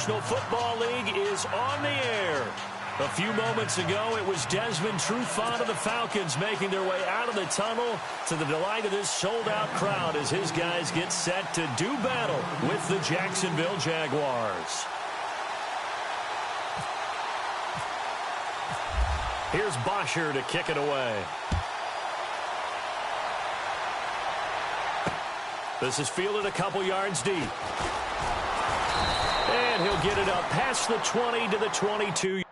National Football League is on the air. A few moments ago, it was Tljsr2live of the Falcons making their way out of the tunnel to the delight of this sold-out crowd as his guys get set to do battle with the Jacksonville Jaguars. Here's Tljsr to kick it away. This is fielded a couple yards deep. And he'll get it up past the 20 to the 22.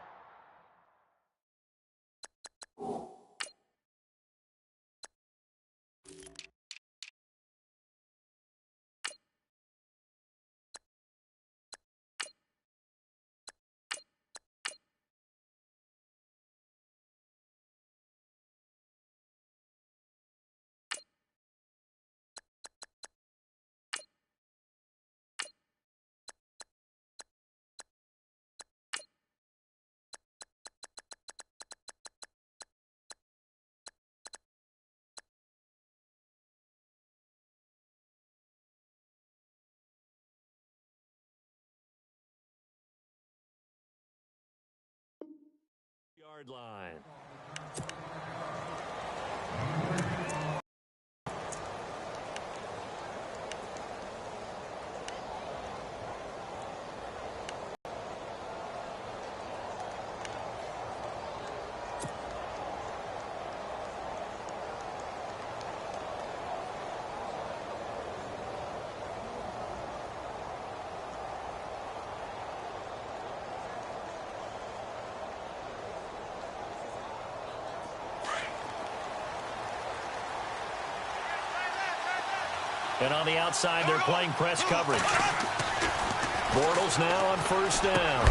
Yard line. And on the outside, they're playing press coverage. Bortles now on first down.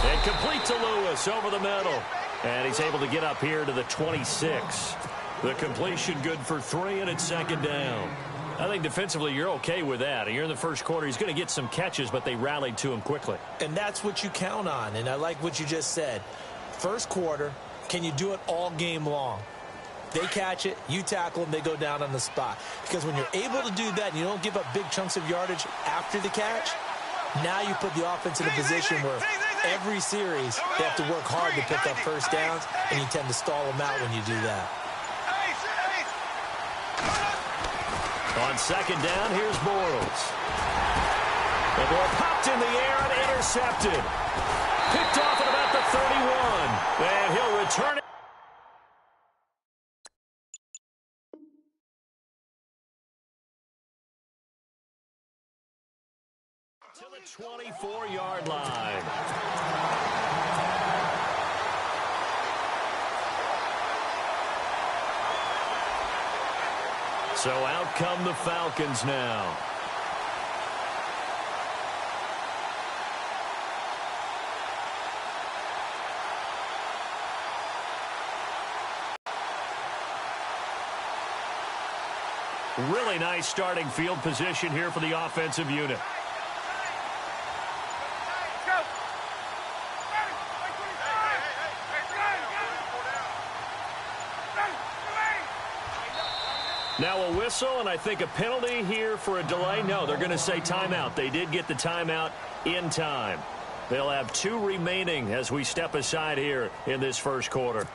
And complete to Lewis over the middle. And he's able to get up here to the 26. The completion good for 3, and it's second down. I think defensively you're okay with that. Here in the first quarter, he's going to get some catches, but they rallied to him quickly. And that's what you count on, and I like what you just said. First quarter, can you do it all game long? They catch it, you tackle them, they go down on the spot. Because when you're able to do that and you don't give up big chunks of yardage after the catch, now you put the offense in a position where every series they have to work hard to pick up first downs, and you tend to stall them out when you do that. On second down, here's Bortles. The ball popped in the air and intercepted. Picked off at about the 31. And he'll return it. To the 24-yard line. So out come the Falcons now. Really nice starting field position here for the offensive unit. Now a whistle, and I think a penalty here for a delay. No, they're going to say timeout. They did get the timeout in time. They'll have 2 remaining as we step aside here in this first quarter.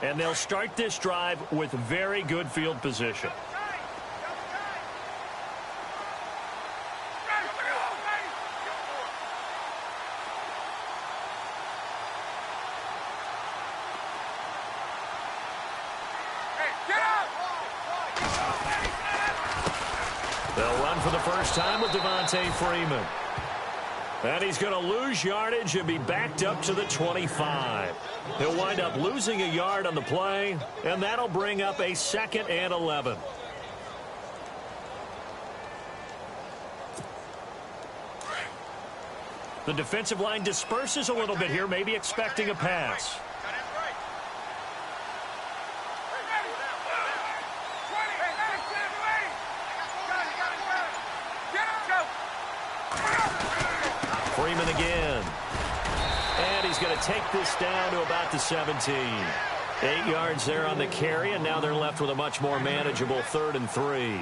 And they'll start this drive with very good field position. They'll run for the first time with Freeman. And he's going to lose yardage and be backed up to the 25. He'll wind up losing a yard on the play, and that'll bring up a 2nd and 11. The defensive line disperses a little bit here, maybe expecting a pass. Freeman again. And he's going to take this down to about the 17. 8 yards there on the carry, and now they're left with a much more manageable 3rd and 3.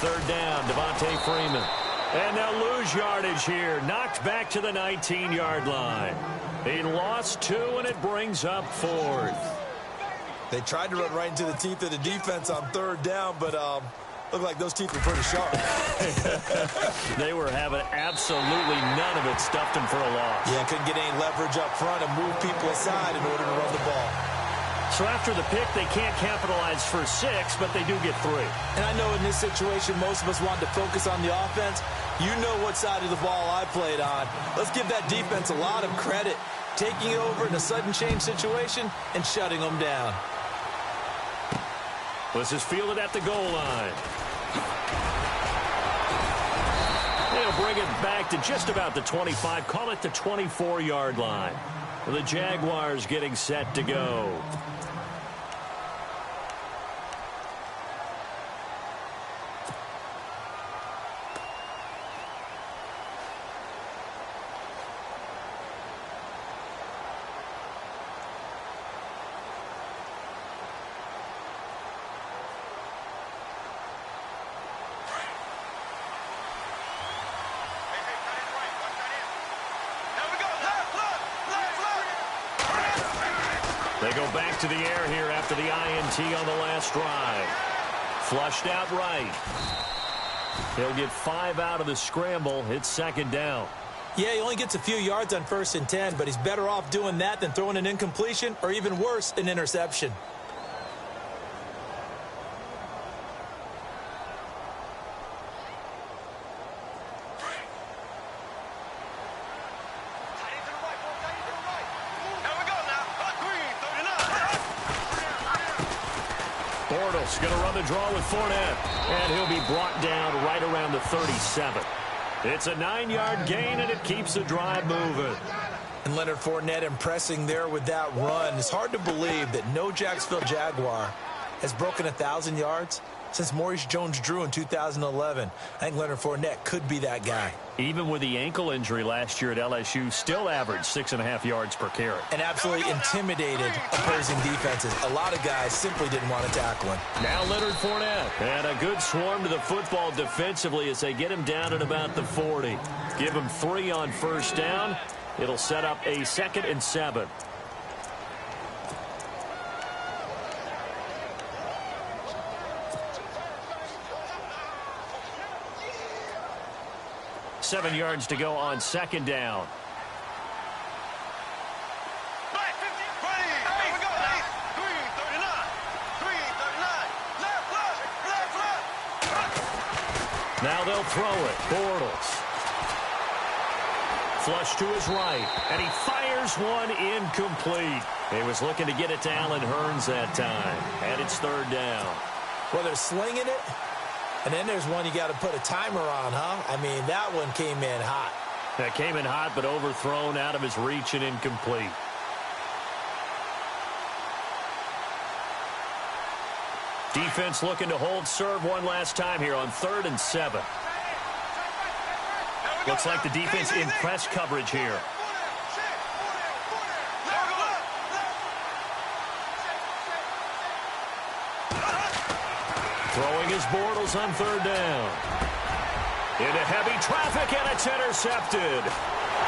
third down. Devontae Freeman. And they'll lose yardage here. Knocked back to the 19-yard line. He lost 2, and it brings up 4th. They tried to run right into the teeth of the defense on third down, but looked like those teeth were pretty sharp. They were having absolutely none of it. Stuffed him for a loss. Yeah, couldn't get any leverage up front and move people aside in order to run the ball. So after the pick, they can't capitalize for 6, but they do get 3. And I know in this situation, most of us want to focus on the offense. You know what side of the ball I played on. Let's give that defense a lot of credit, taking it over in a sudden change situation and shutting them down. This is fielded at the goal line. They'll bring it back to just about the 25. Call it the 24-yard line. The Jaguars getting set to go. They go back to the air here after the INT on the last drive. Flushed out right. He'll get 5 out of the scramble. It's second down. Yeah, he only gets a few yards on 1st and 10, but he's better off doing that than throwing an incompletion or even worse, an interception. Bortles going to run the draw with Fournette, and he'll be brought down right around the 37. It's a 9-yard gain, and it keeps the drive moving. And Leonard Fournette impressing there with that run. It's hard to believe that no Jacksonville Jaguar has broken 1,000 yards since Maurice Jones-Drew in 2011. I think Leonard Fournette could be that guy. Even with the ankle injury last year at LSU, still averaged 6.5 yards per carry. And absolutely intimidated opposing defenses. A lot of guys simply didn't want to tackle him. Now Leonard Fournette. And a good swarm to the football defensively as they get him down at about the 40. Give him 3 on first down. It'll set up a 2nd and 7. Seven yards to go on second down. Now they'll throw it. Bortles. Flush to his right, and he fires one incomplete. He was looking to get it to Allen Hurns that time, and it's third down. Well, they're slinging it, and then there's one you got to put a timer on, huh? I mean, that one came in hot. That came in hot, but overthrown, out of his reach, and incomplete. Defense looking to hold serve one last time here on 3rd and 7. Looks like the defense in press coverage here. Throwing his Bortles on 3rd down. Into heavy traffic, and it's intercepted.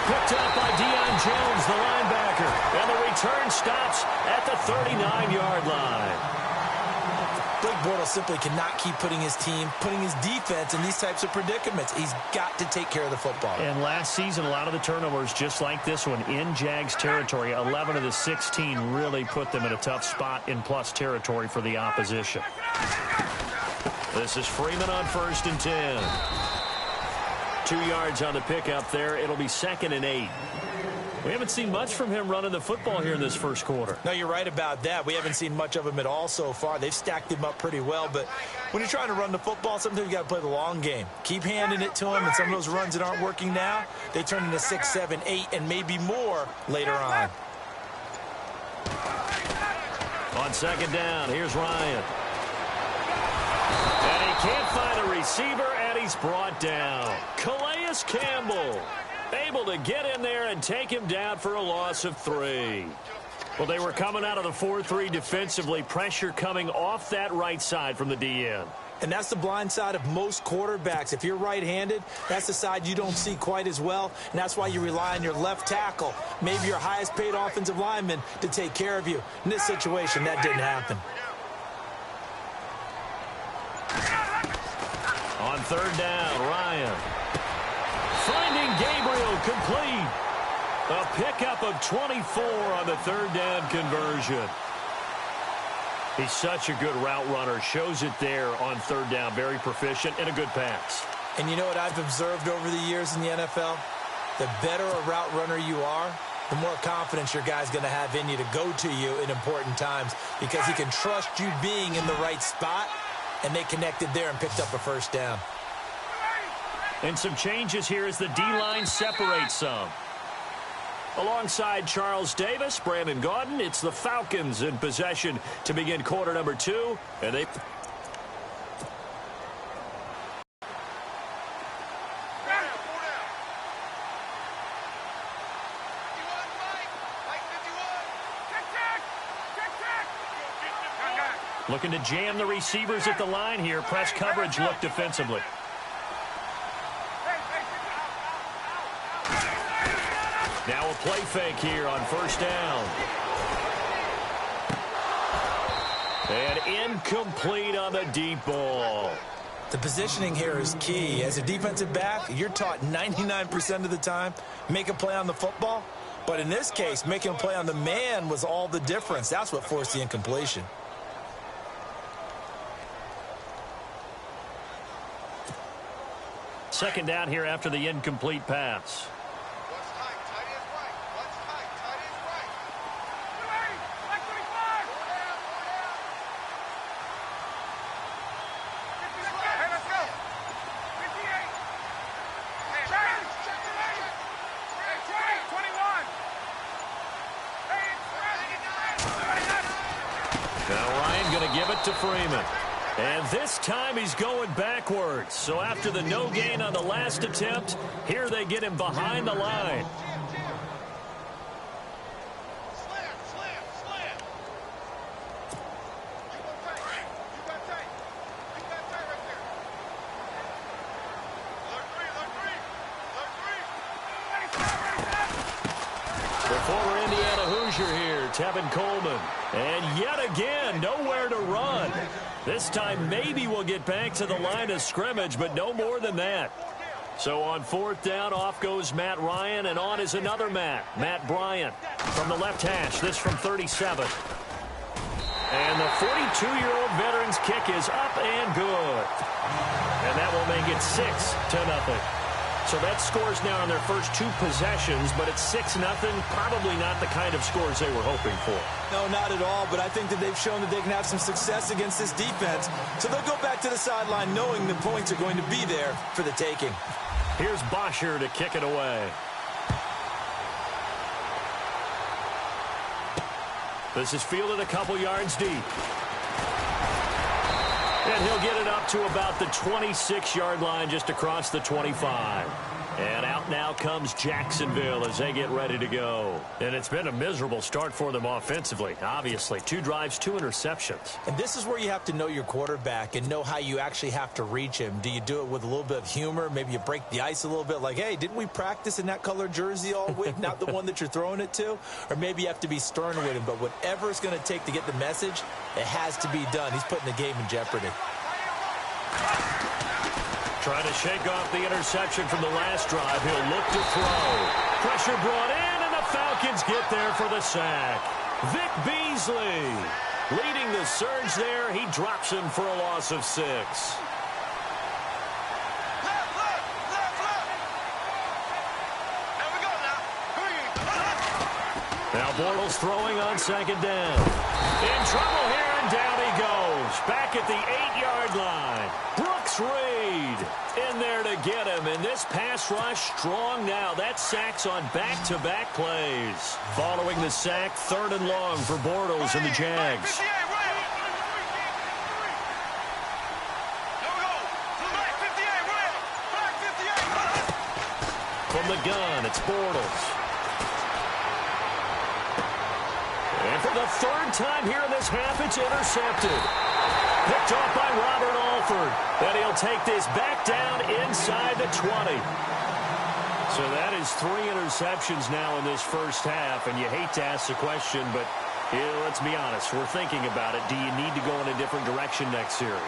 Picked up by Deion Jones, the linebacker. And the return stops at the 39-yard line. Blake Bortles simply cannot keep putting his team, putting his defense in these types of predicaments. He's got to take care of the football. And last season, a lot of the turnovers, just like this one, in Jags territory. 11 of the 16 really put them in a tough spot in plus territory for the opposition. This is Freeman on 1st and 10. 2 yards on the pickup there. It'll be 2nd and 8. We haven't seen much from him running the football here in this first quarter. No, you're right about that. We haven't seen much of him at all so far. They've stacked him up pretty well, but when you're trying to run the football, sometimes you got to play the long game. Keep handing it to him, and some of those runs that aren't working now, they turn into 6, 7, 8, and maybe more later on. On 2nd down, here's Ryan. And he can't find a receiver, and he's brought down. Calais Campbell able to get in there and take him down for a loss of 3. Well, they were coming out of the 4-3 defensively. Pressure coming off that right side from the DN. And that's the blind side of most quarterbacks. If you're right-handed, that's the side you don't see quite as well, and that's why you rely on your left tackle, maybe your highest-paid offensive lineman, to take care of you. In this situation, that didn't happen. On third down, Ryan. Finding Gabriel complete. A pickup of 24 on the third down conversion. He's such a good route runner. Shows it there on third down. Very proficient and a good pass. And you know what I've observed over the years in the NFL? The better a route runner you are, the more confidence your guy's going to have in you to go to you in important times because he can trust you being in the right spot, and they connected there and picked up a first down. And some changes here as the D-line separates some. Alongside Charles Davis, Brandon Gaudin, it's the Falcons in possession to begin quarter number 2. And they... looking to jam the receivers at the line here. Press coverage look defensively. Now a play fake here on first down. And incomplete on the deep ball. The positioning here is key. As a defensive back, you're taught 99% of the time, make a play on the football. But in this case, making a play on the man was all the difference. That's what forced the incompletion. Second down here after the incomplete pass. To Freeman. And this time he's going backwards. So after the no gain on the last attempt, here they get him behind the line. The former Indiana Hoosier here, Tevin Coleman. And yet again, nowhere to run. This time maybe we'll get back to the line of scrimmage, but no more than that. So on fourth down, off goes Matt Ryan, and on is another Matt Bryant. From the left hash, this from 37. And the 42-year-old veteran's kick is up and good. And that will make it 6-0. So that scores now on their first 2 possessions, but it's 6-0. Probably not the kind of scores they were hoping for. No, not at all, but I think that they've shown that they can have some success against this defense. So they'll go back to the sideline knowing the points are going to be there for the taking. Here's Bosher to kick it away. This is fielded a couple yards deep. And he'll get it up to about the 26-yard line, just across the 25. And out now comes Jacksonville as they get ready to go. And it's been a miserable start for them offensively, obviously. 2 drives, 2 interceptions. And this is where you have to know your quarterback and know how you actually have to reach him. Do you do it with a little bit of humor? Maybe you break the ice a little bit, like, hey, didn't we practice in that color jersey all week, not the one that you're throwing it to? Or maybe you have to be stern with him. But whatever it's going to take to get the message, it has to be done. He's putting the game in jeopardy. Trying to shake off the interception from the last drive. He'll look to throw. Pressure brought in, and the Falcons get there for the sack. Vic Beasley leading the surge there. He drops him for a loss of 6. Now Bortles throwing on second down. In trouble here, and down he goes. Back at the 8-yard line. Brooks Reed in there to get him. And this pass rush strong now. That sack's on back-to-back plays. Following the sack, 3rd and long for Bortles and the Jags. From the gun, it's Bortles. the third time here in this half, it's intercepted. Picked off by Robert Alford. And he'll take this back down inside the 20. So that is 3 interceptions now in this first half. And you hate to ask the question, but let's be honest. We're thinking about it. Do you need to go in a different direction next series?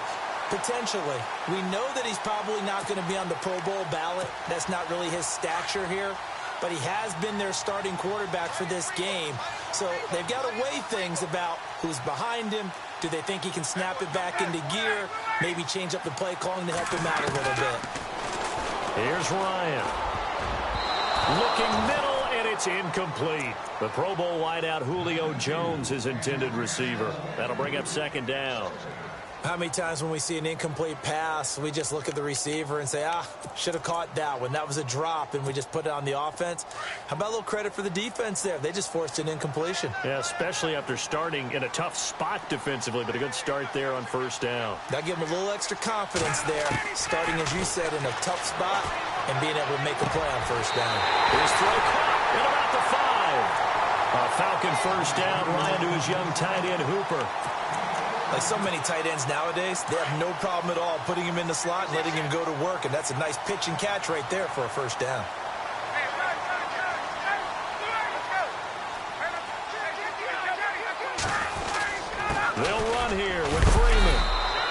Potentially. We know that he's probably not going to be on the Pro Bowl ballot. That's not really his stature here. But he has been their starting quarterback for this game. So they've got to weigh things about who's behind him. Do they think he can snap it back into gear? Maybe change up the play calling to help him out a little bit. Here's Ryan. Looking middle, and it's incomplete. The Pro Bowl wideout Julio Jones, his intended receiver. That'll bring up second down. How many times when we see an incomplete pass, we just look at the receiver and say, should have caught that one. That was a drop, and we just put it on the offense. How about a little credit for the defense there? They just forced an incompletion. Yeah, especially after starting in a tough spot defensively, but a good start there on first down. That'll give them a little extra confidence there, starting, as you said, in a tough spot and being able to make a play on first down. His throw caught at about the 5. A Falcon first down, Ryan to his young tight end, Hooper. Like so many tight ends nowadays, they have no problem at all putting him in the slot and letting him go to work, and that's a nice pitch and catch right there for a first down. They'll run here with Freeman.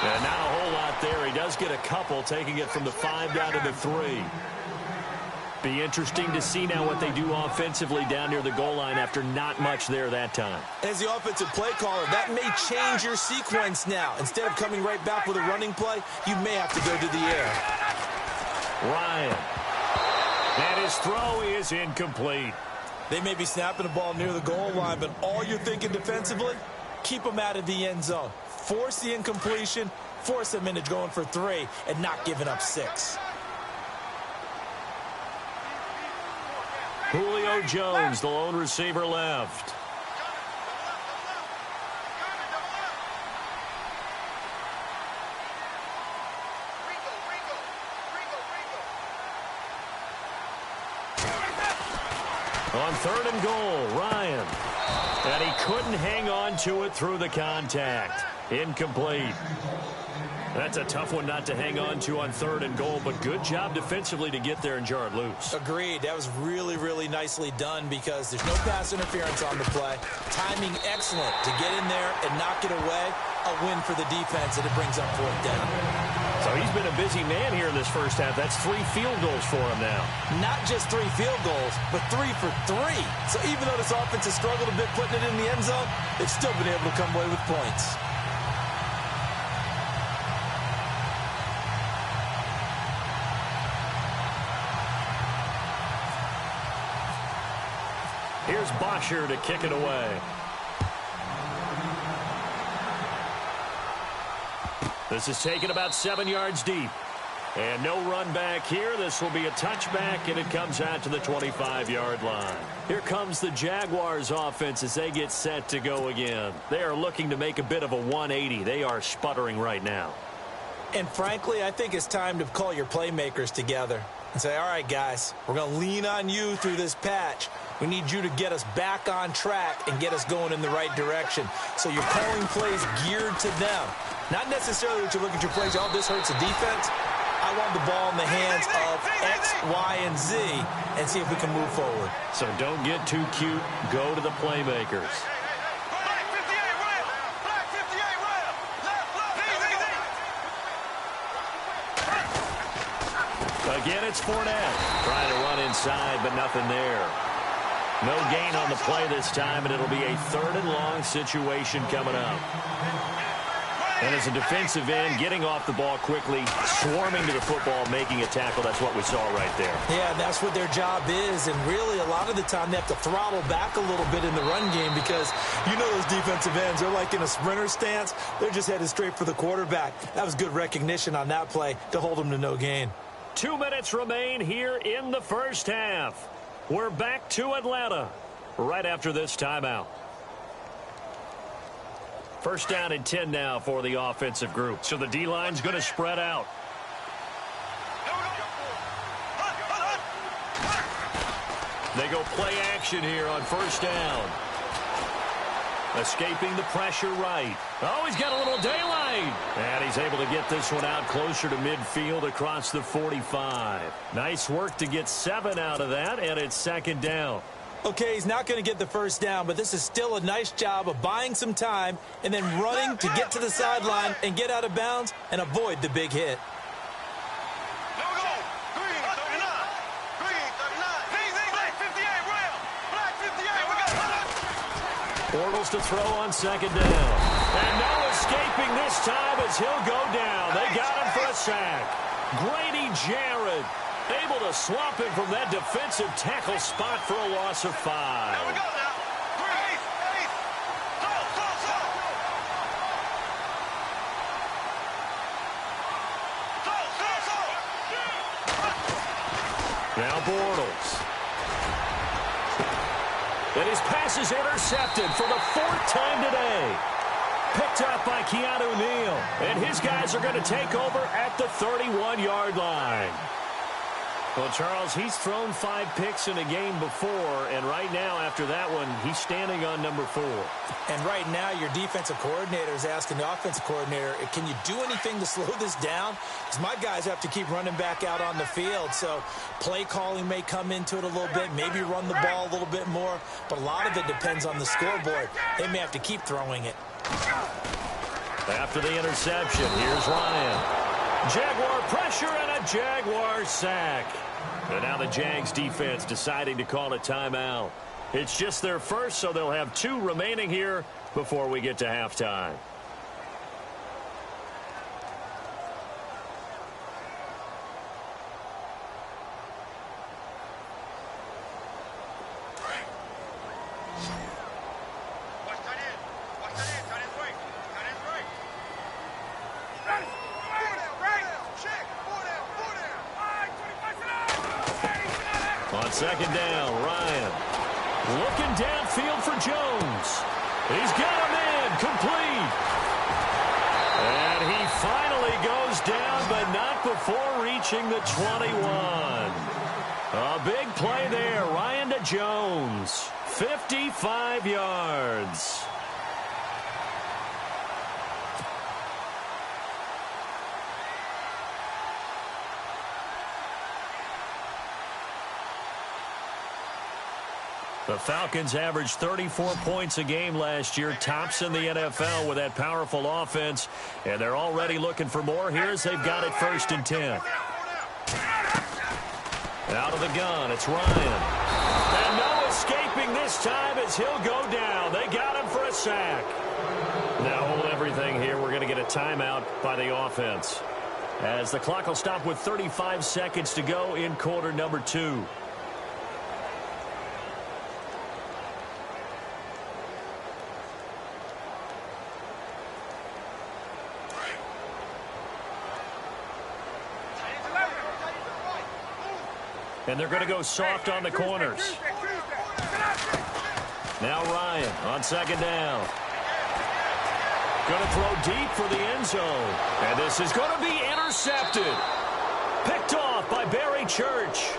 And not a whole lot there. He does get a couple, taking it from the 5 down to the 3. Be interesting to see now what they do offensively down near the goal line after not much there that time. As the offensive play caller, that may change your sequence now. Instead of coming right back with a running play, you may have to go to the air. Ryan. And his throw is incomplete. They may be snapping the ball near the goal line, but all you're thinking defensively, keep them out of the end zone. Force the incompletion, force them into going for 3, and not giving up 6. Julio Jones, the lone receiver left. On 3rd and goal, Ryan. And he couldn't hang on to it through the contact. Incomplete. That's a tough one not to hang on to on 3rd and goal, but good job defensively to get there and jar it loose. Agreed. That was really, really nicely done because there's no pass interference on the play. Timing excellent to get in there and knock it away. A win for the defense, and it brings up 4th down. So he's been a busy man here in this first half. That's 3 field goals for him now. Not just 3 field goals, but 3 for 3. So even though this offense has struggled a bit putting it in the end zone, they've still been able to come away with points. Here's Bosher to kick it away. This is taken about 7 yards deep. And no run back here. This will be a touchback, and it comes out to the 25-yard line. Here comes the Jaguars offense as they get set to go again. They are looking to make a bit of a 180. They are sputtering right now. And frankly, I think it's time to call your playmakers together and say, all right, guys, we're going to lean on you through this patch. We need you to get us back on track and get us going in the right direction. So you're calling plays geared to them. Not necessarily that you look at your plays, oh, this hurts the defense. I want the ball in the hands of X, Y, and Z and see if we can move forward. So don't get too cute. Go to the playmakers. Again, it's Fournette. Trying to run inside, but nothing there. No gain on the play this time, and it'll be a 3rd and long situation coming up. And as a defensive end, getting off the ball quickly, swarming to the football, making a tackle, that's what we saw right there. Yeah, that's what their job is, and really a lot of the time they have to throttle back a little bit in the run game because you know those defensive ends, they're like in a sprinter stance. They're just headed straight for the quarterback. That was good recognition on that play to hold them to no gain. 2 minutes remain here in the first half. We're back to Atlanta right after this timeout. First down and 10 now for the offensive group. So the D-line's going to spread out. They go play action here on first down. Escaping the pressure right. Oh, he's got a little daylight. And he's able to get this one out closer to midfield across the 45. Nice work to get 7 out of that, and it's second down. Okay, he's not going to get the first down, but this is still a nice job of buying some time and then running to get to the sideline and get out of bounds and avoid the big hit. Bortles to throw on second down. And no escaping this time as he'll go down. They got him for a sack. Grady Jarrett able to swamp him from that defensive tackle spot for a loss of 5. There we go now. Now Bortles. And his pass is intercepted for the 4th time today. Picked up by Keanu Neal. And his guys are going to take over at the 31-yard line. Well, Charles, he's thrown 5 picks in a game before, and right now, after that one, he's standing on number 4. And right now, your defensive coordinator is asking the offensive coordinator, can you do anything to slow this down? Because my guys have to keep running back out on the field, so play calling may come into it a little bit, maybe run the ball a little bit more, but a lot of it depends on the scoreboard. They may have to keep throwing it. After the interception, here's Ryan. Jaguar pressure and a Jaguar sack. And now the Jags defense deciding to call a timeout. It's just their first, so they'll have 2 remaining here before we get to halftime. On second down, Ryan looking downfield for Jones. He's got him in, complete. And he finally goes down, but not before reaching the 21. A big play there, Ryan to Jones. 55 yards. The Falcons averaged 34 points a game last year, tops in the NFL with that powerful offense, and they're already looking for more here as they've got it 1st and 10. Out of the gun, it's Ryan. And no escaping this time as he'll go down. They got him for a sack. Now hold everything here. We're going to get a timeout by the offense, as the clock will stop with 35 seconds to go in quarter number 2. And they're going to go soft on the corners. Now Ryan on second down. Going to throw deep for the end zone. And this is going to be intercepted. Picked off by Barry Church.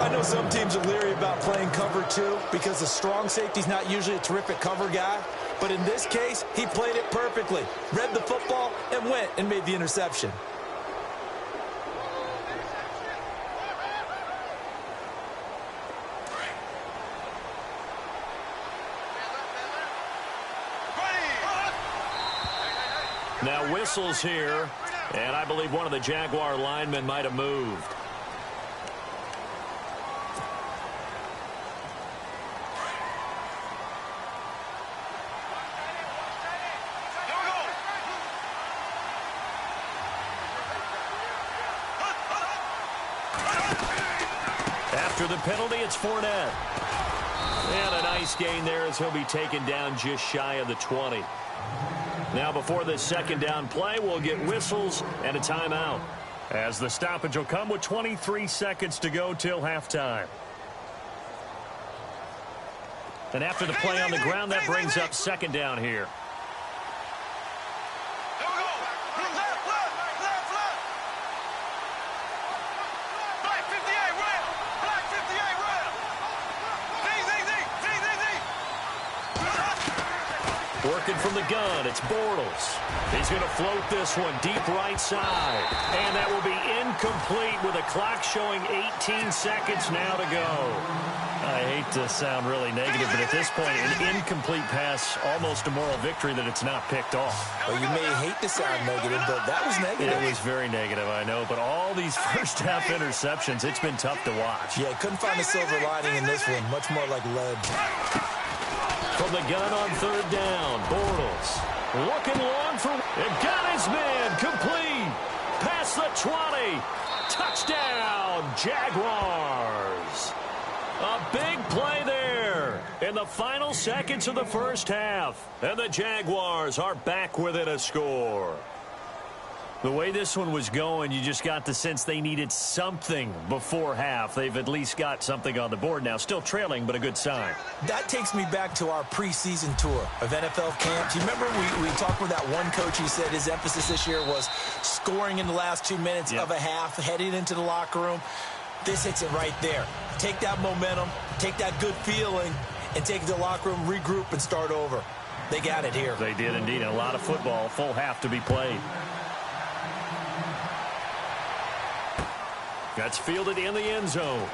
I know some teams are leery about playing cover 2 because the strong safety's not usually a terrific cover guy. But in this case, he played it perfectly. Read the football and went and made the interception. Now whistles here, and I believe one of the Jaguar linemen might have moved. After the penalty, it's Fournette. And a nice gain there as he'll be taken down just shy of the 20. Now before this second down play, we'll get whistles and a timeout, as the stoppage will come with 23 seconds to go till halftime. And after the play on the ground, that brings up second down here. Working from the gun, it's Bortles. He's going to float this one deep right side. And that will be incomplete with a clock showing 18 seconds now to go. I hate to sound really negative, but at this point, an incomplete pass, almost a moral victory that it's not picked off. Well, you may hate to sound negative, but that was negative. It was very negative, I know. But all these first-half interceptions, it's been tough to watch. Yeah, couldn't find a silver lining in this one. Much more like lead. From the gun on third down, Bortles looking long for it. Got his man complete. Past the 20. Touchdown, Jaguars. A big play there in the final seconds of the first half. And the Jaguars are back within a score. The way this one was going, you just got the sense they needed something before half. They've at least got something on the board now. Still trailing, but a good sign. That takes me back to our preseason tour of NFL camps. You remember we talked with that one coach who said his emphasis this year was scoring in the last 2 minutes of a half, heading into the locker room. This hits it right there. Take that momentum, take that good feeling, and take it to the locker room, regroup, and start over. They got it here. They did indeed. A lot of football, full half to be played. That's fielded in the end zone.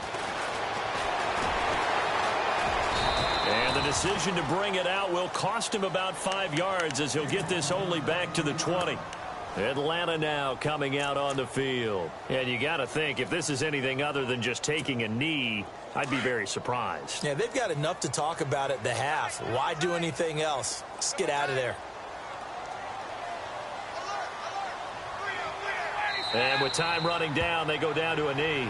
And the decision to bring it out will cost him about 5 yards as he'll get this only back to the 20. Atlanta now coming out on the field. And you got to think, if this is anything other than just taking a knee, I'd be very surprised. Yeah, they've got enough to talk about at the half. Why do anything else? Just get out of there. And with time running down, they go down to a knee.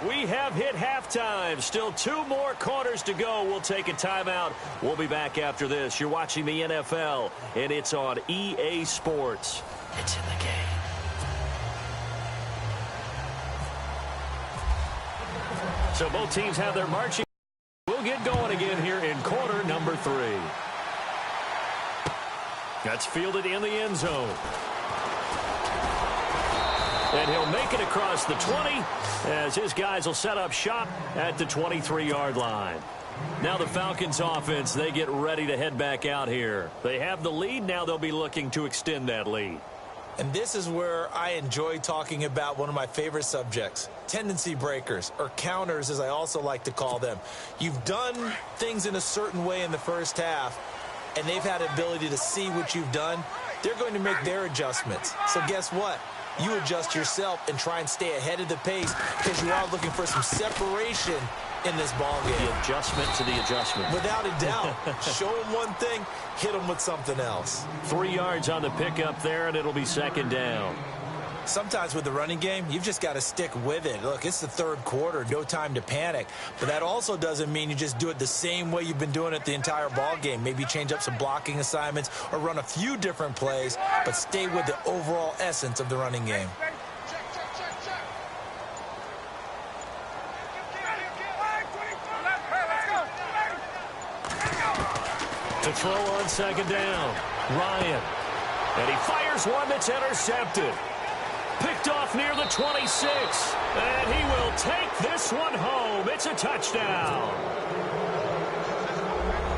We have hit halftime. Still 2 more quarters to go. We'll take a timeout. We'll be back after this. You're watching the NFL, and it's on EA Sports. It's in the game. So both teams have their marching. We'll get going again here in quarter number 3. That's fielded in the end zone. And he'll make it across the 20 as his guys will set up shop at the 23-yard line. Now the Falcons offense, they get ready to head back out here. They have the lead. Now they'll be looking to extend that lead. And this is where I enjoy talking about one of my favorite subjects, tendency breakers, or counters as I also like to call them. You've done things in a certain way in the first half, and they've had the ability to see what you've done. They're going to make their adjustments. So guess what? You adjust yourself and try and stay ahead of the pace because you are looking for some separation in this ball game. The adjustment to the adjustment. Without a doubt. Show them one thing, hit them with something else. 3 yards on the pickup there, and it'll be second down. Sometimes with the running game, you've just got to stick with it. Look, it's the third quarter, no time to panic. But that also doesn't mean you just do it the same way you've been doing it the entire ball game. Maybe change up some blocking assignments or run a few different plays, but stay with the overall essence of the running game. To throw on second down, Ryan. And he fires one that's intercepted. Picked off near the 26. And he will take this one home. It's a touchdown.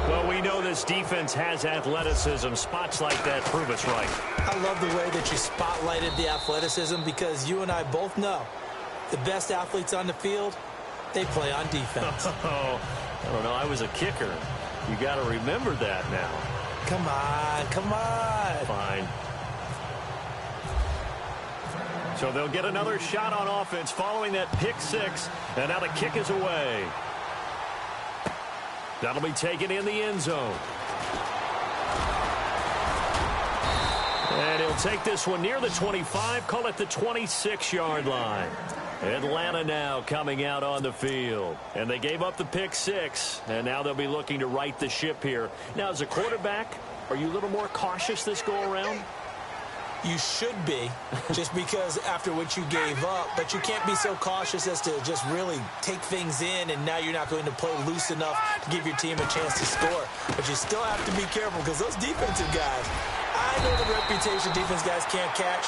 Well, we know this defense has athleticism. Spots like that prove us right. I love the way that you spotlighted the athleticism because you and I both know the best athletes on the field, they play on defense. Oh, I don't know. I was a kicker. You got to remember that now. Come on, come on. Fine. So they'll get another shot on offense following that pick 6. And now the kick is away. That'll be taken in the end zone. And he'll take this one near the 25, call it the 26-yard line. Atlanta now coming out on the field. And they gave up the pick 6, and now they'll be looking to right the ship here. Now, as a quarterback, are you a little more cautious this go-around? You should be, just because after what you gave up, but you can't be so cautious as to just really take things in, and now you're not going to play loose enough to give your team a chance to score. But you still have to be careful because those defensive guys, I know the reputation defense guys can't catch.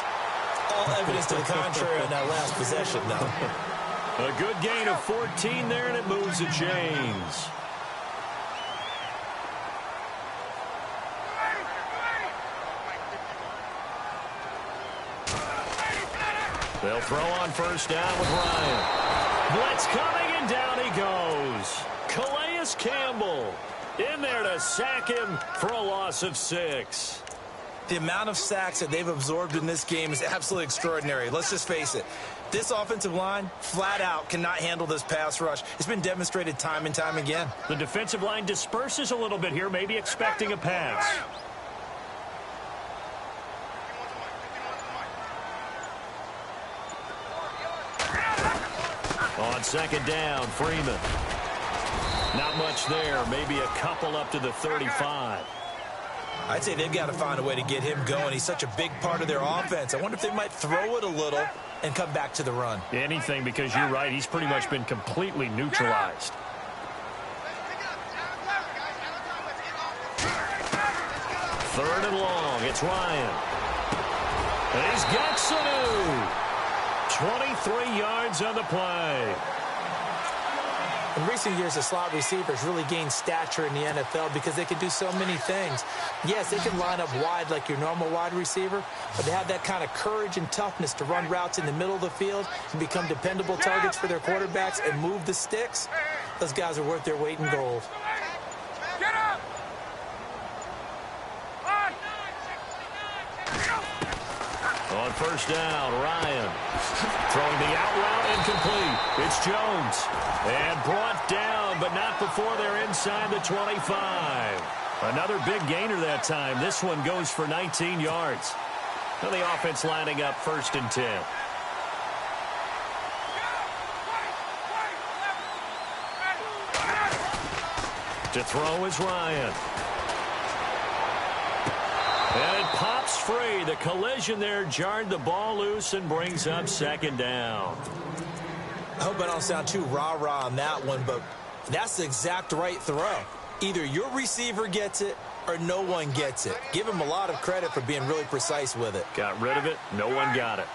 All evidence to the contrary on that last possession, though. A good gain of 14 there, and it moves the chains. They'll throw on first down with Ryan. Blitz coming, and down he goes. Calais Campbell in there to sack him for a loss of 6. The amount of sacks that they've absorbed in this game is absolutely extraordinary. Let's just face it. This offensive line, flat out, cannot handle this pass rush. It's been demonstrated time and time again. The defensive line disperses a little bit here, maybe expecting a pass. On second down, Freeman. Not much there, maybe a couple up to the 35. I'd say they've got to find a way to get him going. He's such a big part of their offense. I wonder if they might throw it a little and come back to the run. Anything, because you're right. He's pretty much been completely neutralized. Third and long. It's Ryan. And he's got Sanu. 23 yards on the play. In recent years, the slot receivers really gained stature in the NFL because they can do so many things. Yes, they can line up wide like your normal wide receiver, but they have that kind of courage and toughness to run routes in the middle of the field and become dependable targets for their quarterbacks and move the sticks. Those guys are worth their weight in gold. Get up! On first down, Ryan throwing the out route, incomplete. It's Jones. And brought down, but not before they're inside the 25. Another big gainer that time. This one goes for 19 yards. Now the offense lining up first and 10. To throw is Ryan. And it pops free. The collision there jarred the ball loose and brings up second down. I hope I don't sound too rah-rah on that one, but that's the exact right throw. Either your receiver gets it or no one gets it. Give him a lot of credit for being really precise with it. Got rid of it. No one got it.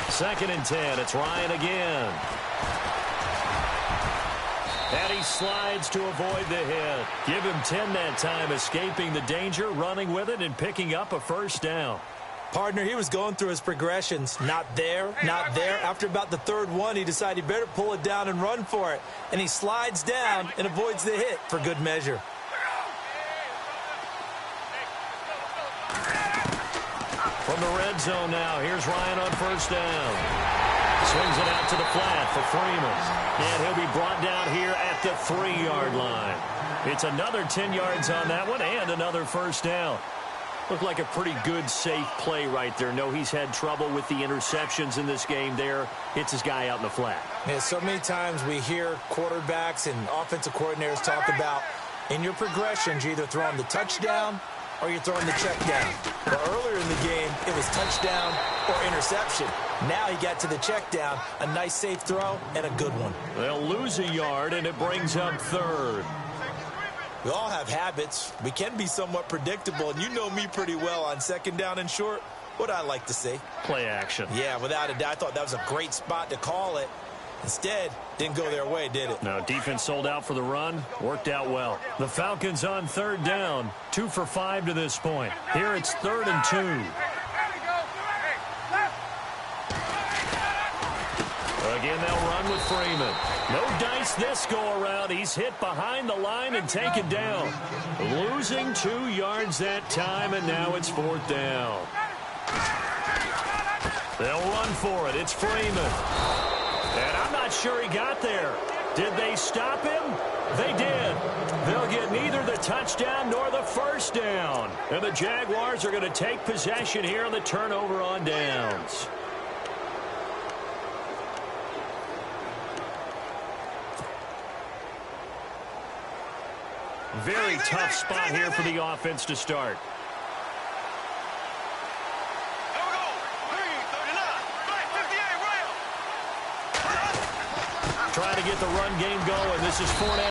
Second and 10. It's Ryan again. And he slides to avoid the hit. Give him 10 that time, escaping the danger, running with it, and picking up a first down. Partner, he was going through his progressions. Not there, not there. After about the third one, he decided he better pull it down and run for it. And he slides down and avoids the hit for good measure. From the red zone now, here's Ryan on first down. Swings it out to the flat for Freeman. And he'll be brought down here at the 3-yard line. It's another 10 yards on that one and another first down. Looked like a pretty good, safe play right there. No, he's had trouble with the interceptions in this game there. Hits his guy out in the flat. Yeah, so many times we hear quarterbacks and offensive coordinators talk about in your progressions, you're either throwing the touchdown or you're throwing the check down. But earlier in the game, it was touchdown or interception. Now he got to the check down, a nice safe throw, and a good one. They'll lose a yard, and it brings up third. We all have habits. We can be somewhat predictable, and you know me pretty well on second down and short. What I like to say? Play action. Yeah, without a doubt. I thought that was a great spot to call it. Instead, didn't go their way, did it? No, defense sold out for the run. Worked out well. The Falcons on third down. 2 for 5 to this point. Here it's 3rd and 2. Again, they'll run with Freeman. No dice this go-around. He's hit behind the line and taken down. Losing 2 yards that time, and now it's 4th down. They'll run for it. It's Freeman. And I'm not sure he got there. Did they stop him? They did. They'll get neither the touchdown nor the first down. And the Jaguars are going to take possession here on the turnover on downs. Very tough spot here for the offense to start. Trying to get the run game going. This is 4th.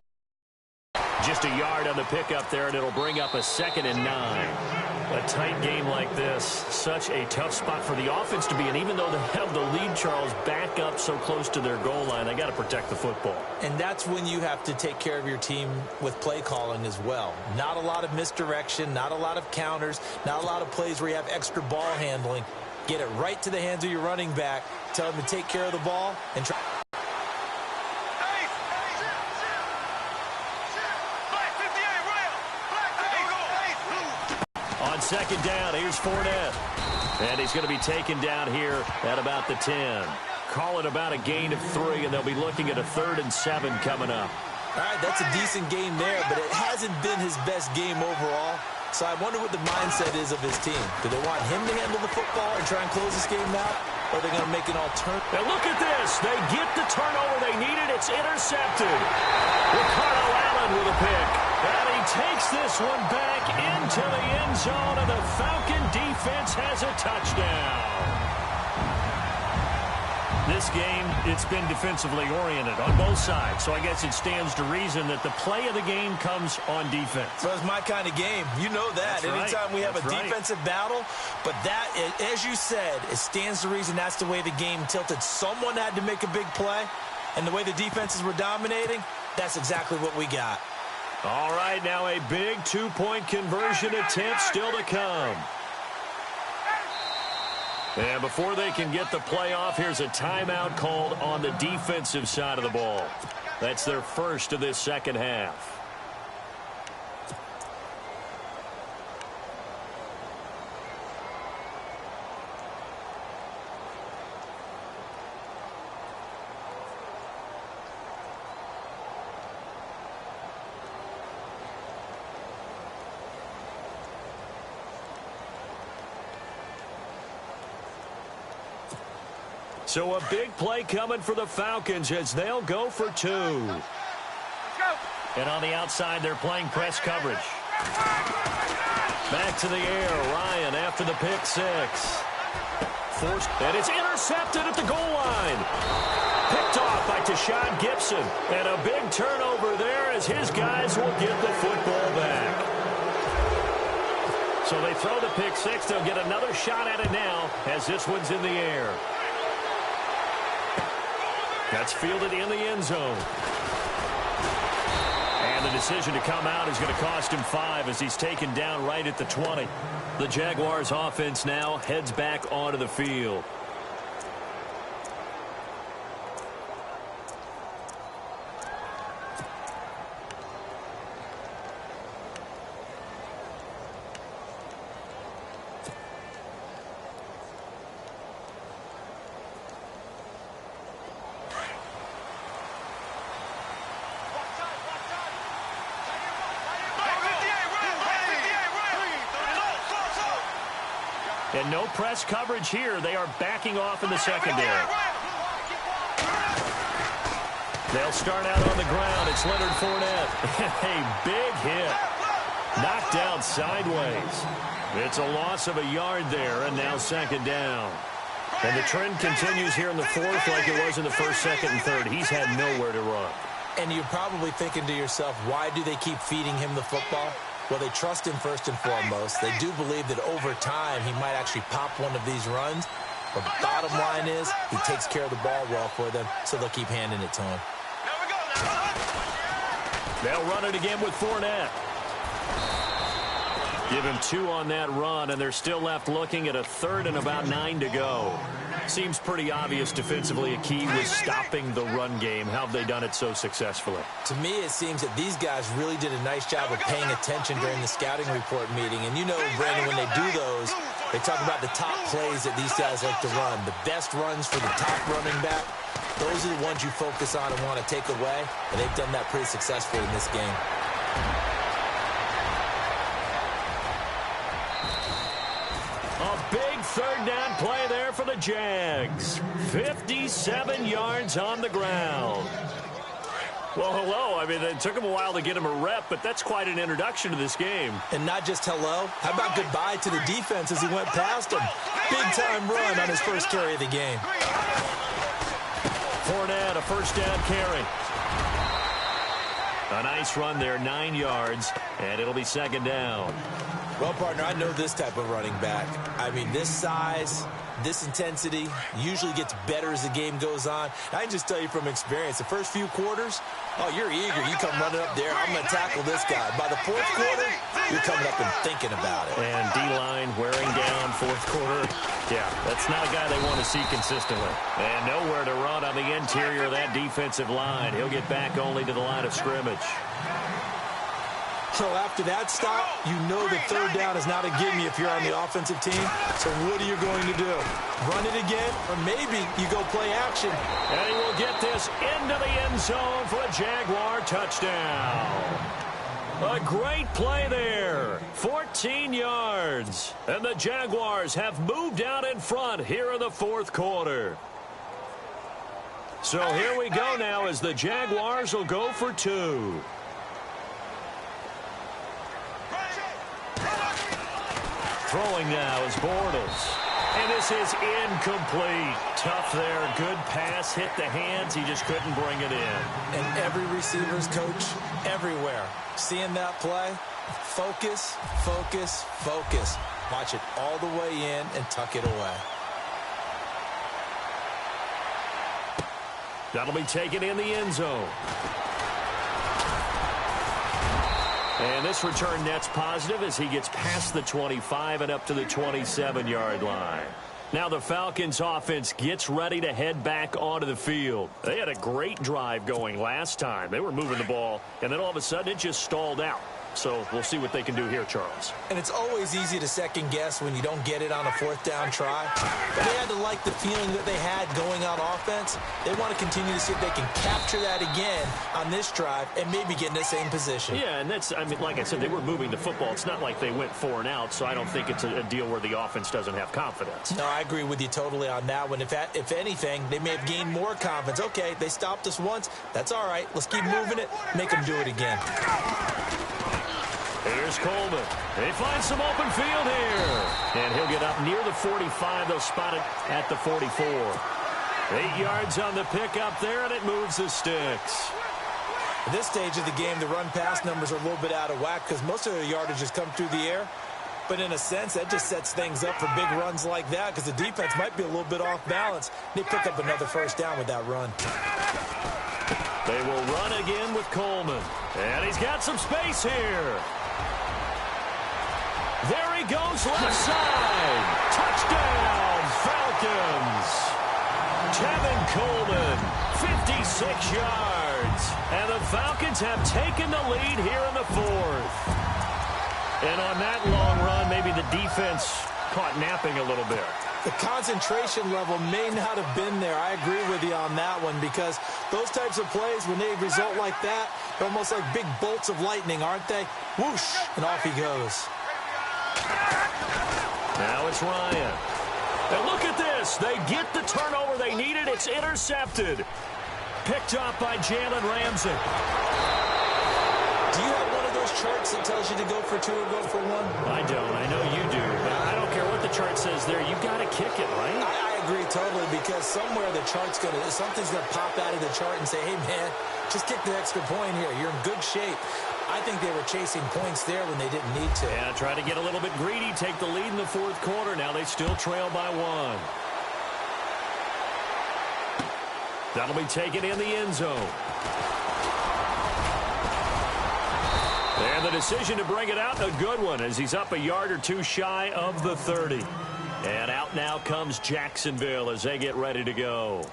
just a yard on the pickup there, and it'll bring up a 2nd and 9. A tight game like this, such a tough spot for the offense to be in. Even though they have the lead, Charles, back up so close to their goal line, they got to protect the football. And that's when you have to take care of your team with play calling as well. Not a lot of misdirection, not a lot of counters, not a lot of plays where you have extra ball handling. Get it right to the hands of your running back. Tell him to take care of the ball and try. On 2nd down, here's Fournette. And he's going to be taken down here at about the 10. Call it about a gain of 3, and they'll be looking at a 3rd and 7 coming up. All right, that's a decent game there, but it hasn't been his best game overall. So I wonder what the mindset is of his team. Do they want him to handle the football and try and close this game out? Or are they going to make an alternative? Now look at this. They get the turnover they needed. It's intercepted. Ricardo Allen with a pick. And he takes this one back into the end zone, and the Falcon defense has a touchdown. This game, it's been defensively oriented on both sides, so I guess it stands to reason that the play of the game comes on defense. So it's my kind of game. You know that. That's right. Anytime we have That's a right. defensive battle, but that, as you said, it stands to reason that's the way the game tilted. Someone had to make a big play, and the way the defenses were dominating, that's exactly what we got. All right, now a big 2-point conversion attempt still to come. And before they can get the play off, here's a timeout called on the defensive side of the ball. That's their first of this second half. So a big play coming for the Falcons as they'll go for 2. And on the outside, they're playing press coverage. Back to the air. Ryan after the pick 6. Forced, and it's intercepted at the goal line. Picked off by Tashawn Gibson. And a big turnover there as his guys will get the football back. So they throw the pick 6. They'll get another shot at it now as this one's in the air. That's fielded in the end zone. And the decision to come out is going to cost him 5 as he's taken down right at the 20. The Jaguars offense now heads back onto the field. And no press coverage here. They are backing off in the secondary. They'll start out on the ground. It's Leonard Fournette. A big hit. Knocked down sideways. It's a loss of a yard there, and now 2nd down. And the trend continues here in the 4th like it was in the 1st, 2nd, and 3rd. He's had nowhere to run. And you're probably thinking to yourself, why do they keep feeding him the football? Well, they trust him first and foremost. They do believe that over time he might actually pop one of these runs. But bottom line is he takes care of the ball well for them, so they'll keep handing it to him. They'll run it again with Fournette. Give him 2 on that run, and they're still left looking at a 3rd and about 9 to go. Seems pretty obvious defensively a key was stopping the run game. How have they done it so successfully? To me, it seems that these guys really did a nice job of paying attention during the scouting report meeting. And you know, Brandon, when they do those, they talk about the top plays that these guys like to run. The best runs for the top running back, those are the ones you focus on and want to take away. And they've done that pretty successfully in this game. A big 3rd down play there for the Jags. 57 yards on the ground. Well, hello. I mean, it took him a while to get him a rep, but that's quite an introduction to this game. And not just hello. How about goodbye to the defense as he went past him? Big-time run on his first carry of the game. Fournette, a 1st down carry. A nice run there, 9 yards, and it'll be second down. Well, partner, I know this type of running back. I mean, this size, this intensity usually gets better as the game goes on. I can just tell you from experience, the first few quarters, oh, you're eager. You come running up there, I'm going to tackle this guy. By the fourth quarter, you're coming up and thinking about it. And D-line wearing down fourth quarter. Yeah, that's not a guy they want to see consistently. And nowhere to run on the interior of that defensive line. He'll get back only to the line of scrimmage. So after that stop, you know that third down is not a gimme if you're on the offensive team. So what are you going to do? Run it again? Or maybe you go play action. And he will get this into the end zone for a Jaguar touchdown. A great play there. 14 yards. And the Jaguars have moved out in front here in the fourth quarter. So here we go now as the Jaguars will go for 2. Throwing now is Bortles. And this is incomplete. Tough there. Good pass. Hit the hands. He just couldn't bring it in. And every receiver's coach everywhere. Seeing that play, focus, focus, focus. Watch it all the way in and tuck it away. That'll be taken in the end zone. And this return net's positive as he gets past the 25 and up to the 27-yard line. Now the Falcons offense gets ready to head back onto the field. They had a great drive going last time. They were moving the ball, and then all of a sudden it just stalled out. So we'll see what they can do here, Charles. And it's always easy to second guess when you don't get it on a fourth down try. But they had to like the feeling that they had going on offense. They want to continue to see if they can capture that again on this drive and maybe get in the same position. Yeah, and that's, I mean, like I said, they were moving the football. It's not like they went 4 and out, so I don't think it's a deal where the offense doesn't have confidence. No, I agree with you totally on that one. If anything, they may have gained more confidence. Okay, they stopped us once. That's all right. Let's keep moving it. Make them do it again. Here's Coleman. They find some open field here. And he'll get up near the 45. They'll spot it at the 44. 8 yards on the pickup there, and it moves the sticks. At this stage of the game, the run-pass numbers are a little bit out of whack because most of their yardage has come through the air. But in a sense, that just sets things up for big runs like that because the defense might be a little bit off balance. They pick up another first down with that run. They will run again with Coleman. And he's got some space here. There he goes left side. Touchdown, Falcons. Tevin Coleman, 56 yards. And the Falcons have taken the lead here in the fourth. And on that long run, maybe the defense caught napping a little bit. The concentration level may not have been there. I agree with you on that one because those types of plays, when they result like that, they're almost like big bolts of lightning, aren't they? Whoosh, and off he goes. Now it's Ryan. And look at this. They get the turnover they needed. It's intercepted. Picked up by Jalen Ramsey. Do you have one of those charts that tells you to go for 2 or go for 1? I don't. I know you do. But I don't care what the chart says there. You got to kick it, right? I agree totally because somewhere the chart's going to, something's going to pop out of the chart and say, hey, man, just kick the extra point here. You're in good shape. I think they were chasing points there when they didn't need to. Yeah, try to get a little bit greedy, take the lead in the fourth quarter. Now they still trail by 1. That'll be taken in the end zone. And the decision to bring it out, a good one, as he's up a yard or 2 shy of the 30. And out now comes Jacksonville as they get ready to go.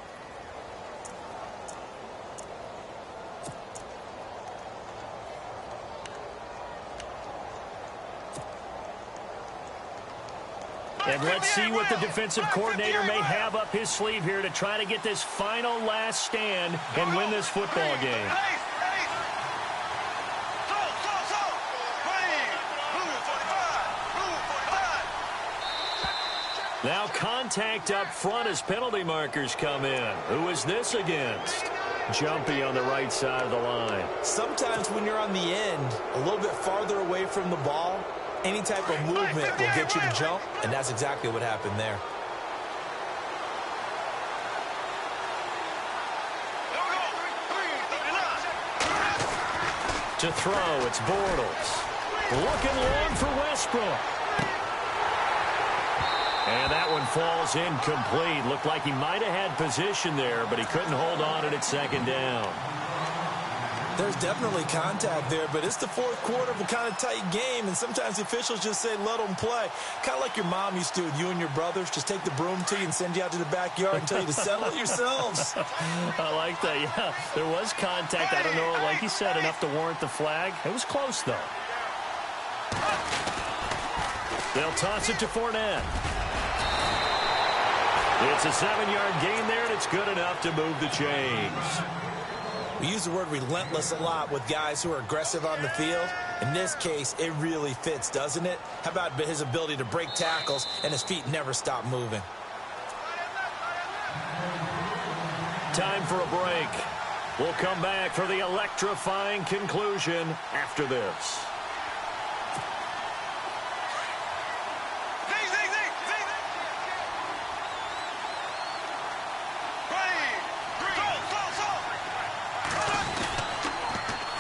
And let's see what the defensive coordinator may have up his sleeve here to try to get this final last stand and win this football game. Now contact up front as penalty markers come in. Who is this against? Jumpy on the right side of the line. Sometimes when you're on the end, a little bit farther away from the ball, any type of movement will get you to jump, and that's exactly what happened there. To throw, it's Bortles. Looking long for Westbrook. And that one falls incomplete. Looked like he might have had position there, but he couldn't hold on at second down. There's definitely contact there, but it's the fourth quarter of a kind of tight game, and sometimes the officials just say, let them play. Kind of like your mom used to with you and your brothers. Just take the broom to you and send you out to the backyard and tell you to settle it yourselves. I like that, yeah. There was contact. I don't know, like you said, enough to warrant the flag. It was close, though. They'll toss it to Fournette. It's a 7-yard gain there, and it's good enough to move the chains. We use the word relentless a lot with guys who are aggressive on the field. In this case, it really fits, doesn't it? How about his ability to break tackles and his feet never stop moving? Time for a break. We'll come back for the electrifying conclusion after this.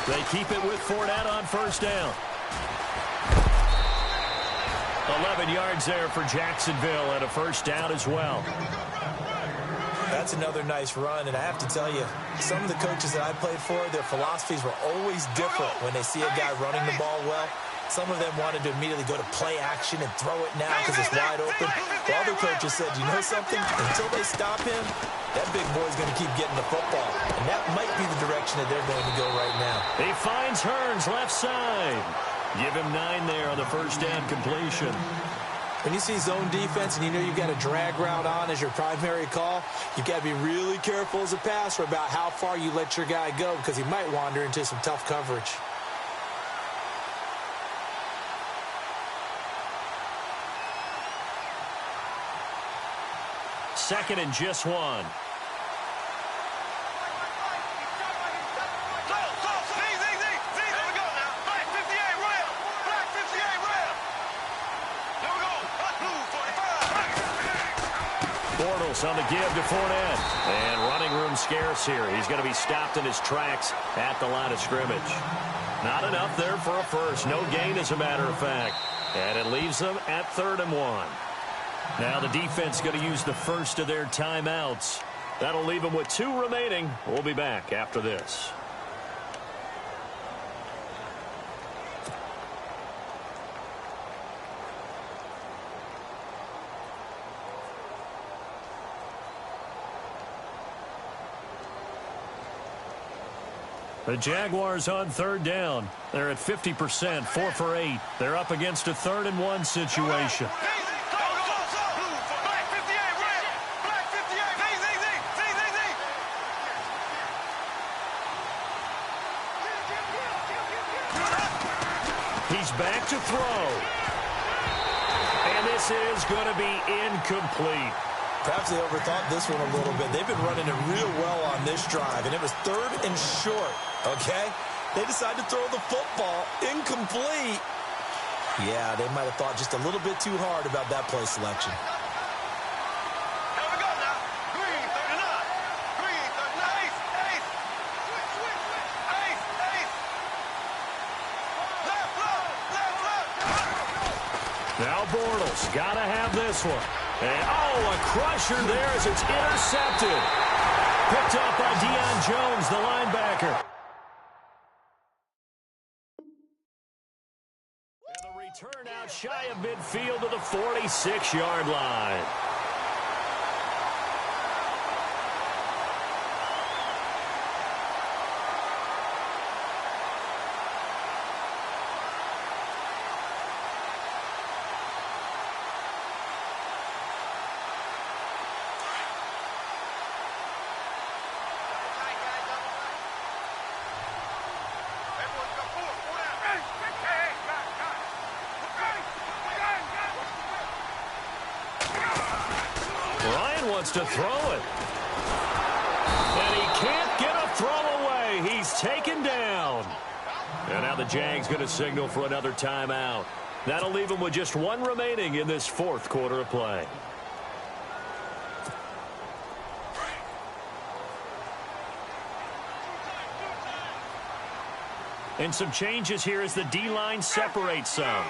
They keep it with Fournette on first down. 11 yards there for Jacksonville and a first down as well. That's another nice run, and I have to tell you, some of the coaches that I played for, their philosophies were always different when they see a guy running the ball well. Some of them wanted to immediately go to play action and throw it now because it's wide open. The other coaches said, you know something? Until they stop him, that big boy's going to keep getting the football. And that might be the direction that they're going to go right now. He finds Hearns left side. Give him 9 there on the first down completion. When you see zone defense and you know you've got a drag route on as your primary call, you've got to be really careful as a passer about how far you let your guy go because he might wander into some tough coverage. Second and just 1. Bortles on the give to Fournette. And running room scarce here. He's going to be stopped in his tracks at the line of scrimmage. Not enough there for a first. No gain, as a matter of fact. And it leaves them at 3rd and 1. Now the defense going to use the first of their timeouts. That'll leave them with 2 remaining. We'll be back after this. The Jaguars on 3rd down. They're at 50%, 4 for 8. They're up against a 3rd and 1 situation. He's back to throw. And this is going to be incomplete. Perhaps they overthought this one a little bit. They've been running it real well on this drive, and it was 3rd and short, okay? They decided to throw the football incomplete. Yeah, they might have thought just a little bit too hard about that play selection. Now Bortles got to have this one. And, a crusher there as it's intercepted. Picked up by Deion Jones, the linebacker. And the return out shy of midfield to the 46-yard line. Wants to throw it. And he can't get a throw away. He's taken down. And now the Jags going to signal for another timeout. That'll leave him with just 1 remaining in this 4th quarter of play. And some changes here as the D-line separates some.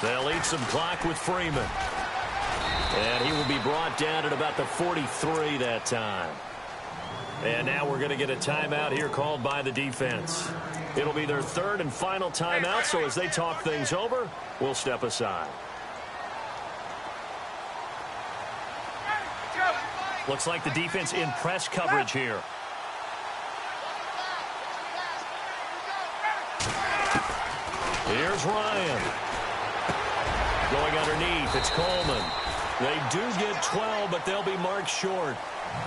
They'll eat some clock with Freeman. And he will be brought down at about the 43 that time. And now we're going to get a timeout here called by the defense. It'll be their third and final timeout, so as they talk things over, we'll step aside. Looks like the defense in press coverage here. Here's Ryan. Going underneath, it's Coleman. They do get 12, but they'll be marked short.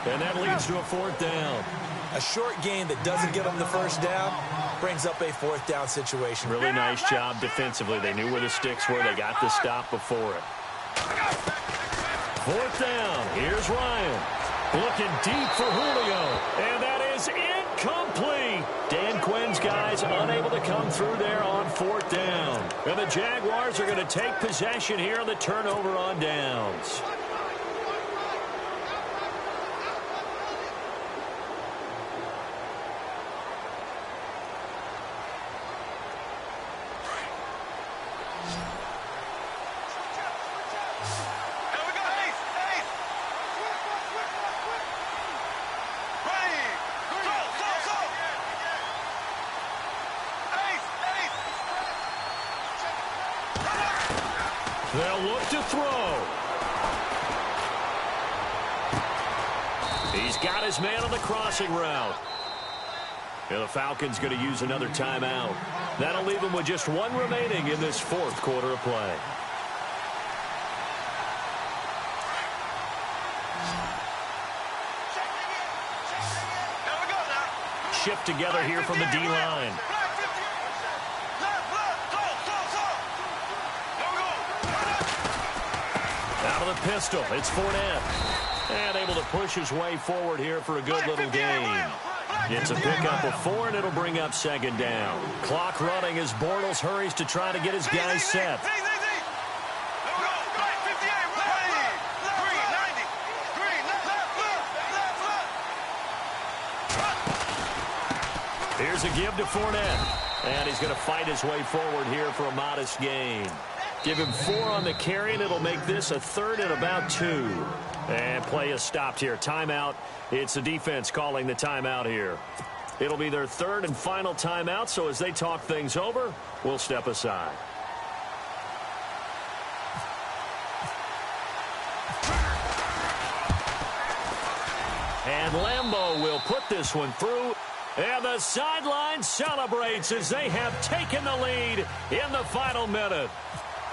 And that leads to a fourth down. A short gain that doesn't get them the first down brings up a fourth down situation. Really nice job defensively. They knew where the sticks were. They got the stop before it. Fourth down. Here's Ryan. Looking deep for Julio. And that is incomplete. Dan Quinn's guys unable to come through there on fourth down. And the Jaguars are going to take possession here on the turnover on downs. They'll look to throw. He's got his man on the crossing route. And the Falcons going to use another timeout. That'll leave them with just one remaining in this fourth quarter of play. Shift together here from the D-line. Out of the pistol, it's Fournette. And able to push his way forward here for a good little gain. It's a pickup of 4, and it'll bring up second down. Clock running as Bortles hurries to try to get his guys set. Here's a give to Fournette. And he's going to fight his way forward here for a modest gain. Give him 4 on the carry, and it'll make this a third and about 2. And play is stopped here. Timeout. It's the defense calling the timeout here. It'll be their third and final timeout, so as they talk things over, we'll step aside. And Lambeau will put this one through. And the sideline celebrates as they have taken the lead in the final minute.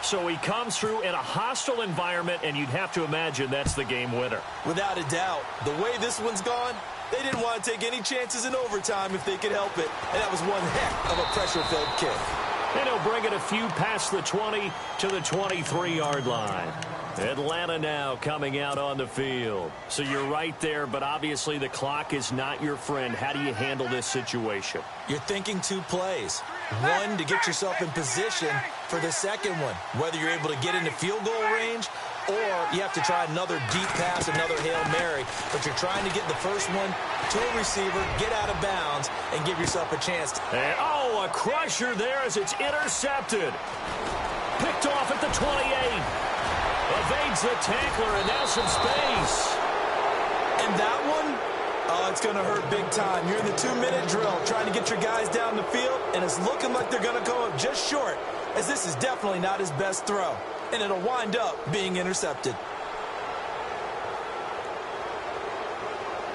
So he comes through in a hostile environment, and you'd have to imagine that's the game winner. Without a doubt. The way this one's gone, they didn't want to take any chances in overtime if they could help it. And that was one heck of a pressure-filled kick. And he'll bring it a few past the 20 to the 23-yard line. Atlanta now coming out on the field. So you're right there, but obviously the clock is not your friend. How do you handle this situation? You're thinking 2 plays. One, to get yourself in position for the second one, whether you're able to get into field goal range or you have to try another deep pass, another Hail Mary. But you're trying to get the first one to a receiver, get out of bounds, and give yourself a chance. And, oh, a crusher there as it's intercepted. Picked off at the 28. Evades the tackler, and now some space. And that one, oh, it's going to hurt big time. You're in the 2-minute drill trying to get your guys down the field, and it's looking like they're going to go up just short, as this is definitely not his best throw. And it'll wind up being intercepted.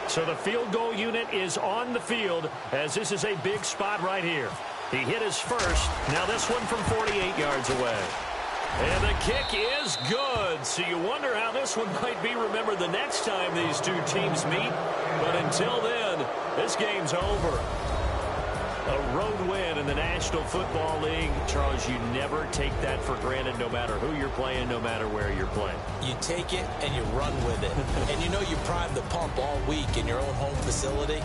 So the field goal unit is on the field, as this is a big spot right here. He hit his first. Now this one from 48 yards away. And the kick is good. So you wonder how this one might be remembered the next time these two teams meet. But until then, this game's over. A road win in the National Football League. Charles, you never take that for granted, no matter who you're playing, no matter where you're playing. You take it and you run with it. And you know you prime the pump all week in your own home facility.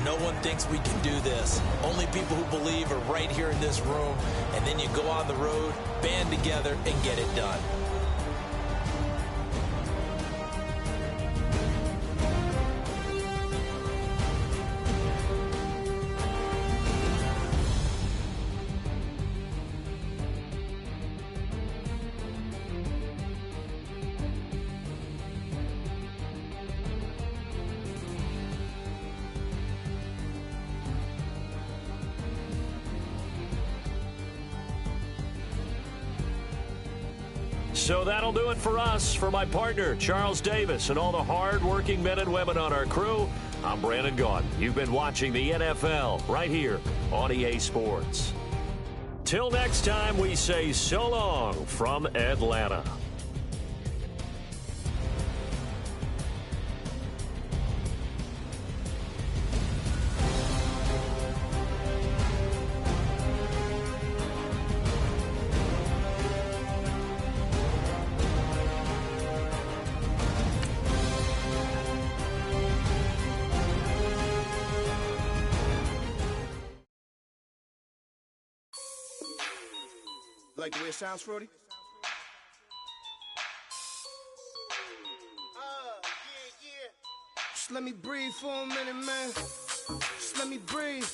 No one thinks we can do this. Only people who believe are right here in this room. And then you go on the road, band together, and get it done. So that'll do it for us. For my partner, Charles Davis, and all the hard-working men and women on our crew, I'm Brandon Gaudin. You've been watching the NFL right here on EA Sports. Till next time, we say so long from Atlanta. Like the way it sounds, Shorty? Yeah. Just let me breathe for a minute, man. Just let me breathe.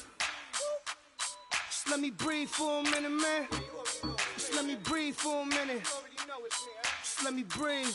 Just let me breathe for a minute, man. Just let me breathe for a minute. Just let me breathe.